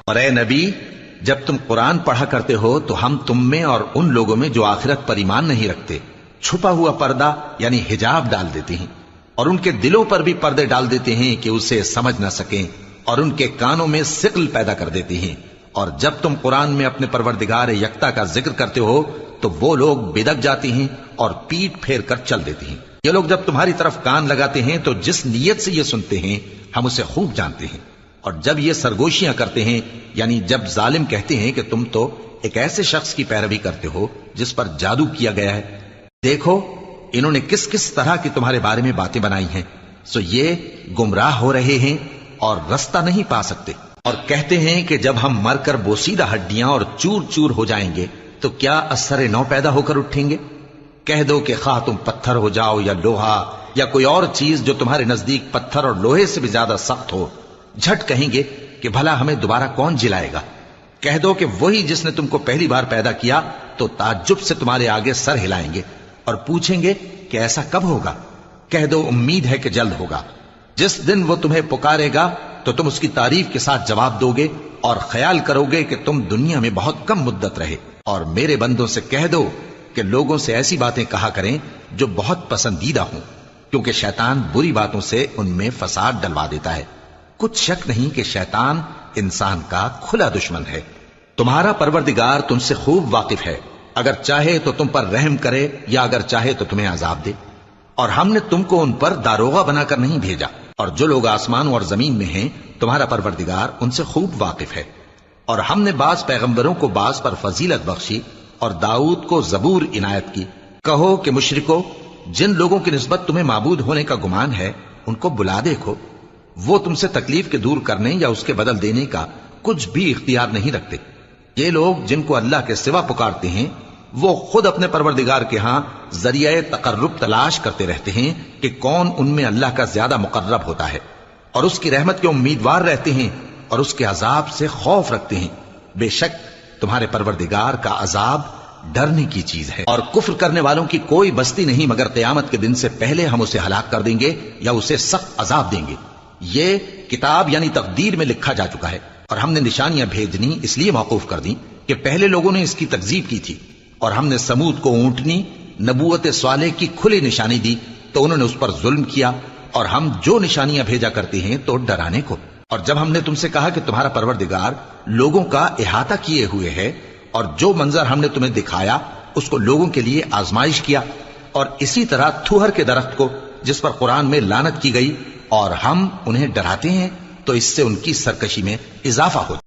اور اے نبی، جب تم قرآن پڑھا کرتے ہو تو ہم تم میں اور ان لوگوں میں جو آخرت پر ایمان نہیں رکھتے چھپا ہوا پردہ یعنی حجاب ڈال دیتے ہیں، اور ان کے دلوں پر بھی پردے ڈال دیتے ہیں کہ اسے سمجھ نہ سکیں، اور ان کے کانوں میں ثقل پیدا کر دیتے ہیں۔ اور جب تم قرآن میں اپنے پروردگار یکتا کا ذکر کرتے ہو تو وہ لوگ بدک جاتے ہیں اور پیٹ پھیر کر چل دیتے ہیں۔ یہ لوگ جب تمہاری طرف کان لگاتے ہیں تو جس نیت سے یہ سنتے ہیں ہم اسے خوب جانتے ہیں، اور جب یہ سرگوشیاں کرتے ہیں یعنی جب ظالم کہتے ہیں کہ تم تو ایک ایسے شخص کی پیروی کرتے ہو جس پر جادو کیا گیا ہے، دیکھو انہوں نے کس کس طرح کی تمہارے بارے میں باتیں بنائی ہیں، سو یہ گمراہ ہو رہے ہیں اور رستہ نہیں پا سکتے۔ اور کہتے ہیں کہ جب ہم مر کر بوسیدہ ہڈیاں اور چور چور ہو جائیں گے تو کیا اثر نو پیدا ہو کر اٹھیں گے؟ کہہ دو کہ خواہ تم پتھر ہو جاؤ یا لوہا یا کوئی اور چیز جو تمہارے نزدیک پتھر اور لوہے سے بھی زیادہ سخت ہو، جھٹ کہیں گے کہ بھلا ہمیں دوبارہ کون جلائے گا؟ کہہ دو کہ وہی جس نے تم کو پہلی بار پیدا کیا تو تعجب سے تمہارے آگے سر ہلائیں گے اور پوچھیں گے کہ ایسا کب ہوگا؟ کہہ دو امید ہے کہ جلد ہوگا۔ جس دن وہ تمہیں پکارے گا تو تم اس کی تعریف کے ساتھ جواب دو گے اور خیال کرو گے کہ تم دنیا میں بہت کم مدت رہے۔ اور میرے بندوں سے کہہ دو کہ لوگوں سے ایسی باتیں کہا کریں جو بہت پسندیدہ ہوں، کیونکہ شیطان بری باتوں سے ان میں فساد ڈلوا دیتا ہے۔ کچھ شک نہیں کہ شیطان انسان کا کھلا دشمن ہے۔ تمہارا پروردگار تم سے خوب واقف ہے، اگر چاہے تو تم پر رحم کرے یا اگر چاہے تو تمہیں عذاب دے۔ اور ہم نے تم کو ان پر داروغہ بنا کر نہیں بھیجا، اور جو لوگ آسمان اور زمین میں ہیں تمہارا پروردگار ان سے خوب واقف ہے۔ اور ہم نے بعض پیغمبروں کو بعض پر فضیلت بخشی اور داؤد کو زبور عنایت کی۔ کہو کہ مشرکو، جن لوگوں کی نسبت تمہیں معبود ہونے کا گمان ہے ان کو بلا دیکھو، وہ تم سے تکلیف کے دور کرنے یا اس کے بدل دینے کا کچھ بھی اختیار نہیں رکھتے۔ یہ لوگ جن کو اللہ کے سوا پکارتے ہیں وہ خود اپنے پروردگار کے ہاں ذریعہ تقرب تلاش کرتے رہتے ہیں کہ کون ان میں اللہ کا زیادہ مقرب ہوتا ہے، اور اس کی رحمت کے امیدوار رہتے ہیں اور اس کے عذاب سے خوف رکھتے ہیں۔ بے شک تمہارے پروردگار کا عذاب ڈرنے کی چیز ہے۔ اور کفر کرنے والوں کی کوئی بستی نہیں مگر قیامت کے دن سے پہلے ہم اسے ہلاک کر دیں گے یا اسے سخت عذاب دیں گے۔ یہ کتاب یعنی تقدیر میں لکھا جا چکا ہے، اور ہم نے نشانیاں بھیجنی اس لیے موقوف کر دیں کہ پہلے لوگوں نے اس کی تکذیب کی تھی، اور ہم نے سمود کو اونٹنی نبوت صالح کی کھلی نشانی دی تو انہوں نے اس پر ظلم کیا، اور ہم جو نشانیاں بھیجا کرتے ہیں تو ڈرانے کو۔ اور جب ہم نے تم سے کہا کہ تمہارا پروردگار لوگوں کا احاطہ کیے ہوئے ہے اور جو منظر ہم نے تمہیں دکھایا اس کو لوگوں کے لیے آزمائش کیا، اور اسی طرح تھوہر کے درخت کو جس پر قرآن میں لعنت کی گئی، اور ہم انہیں ڈراتے ہیں تو اس سے ان کی سرکشی میں اضافہ ہوتا ہے۔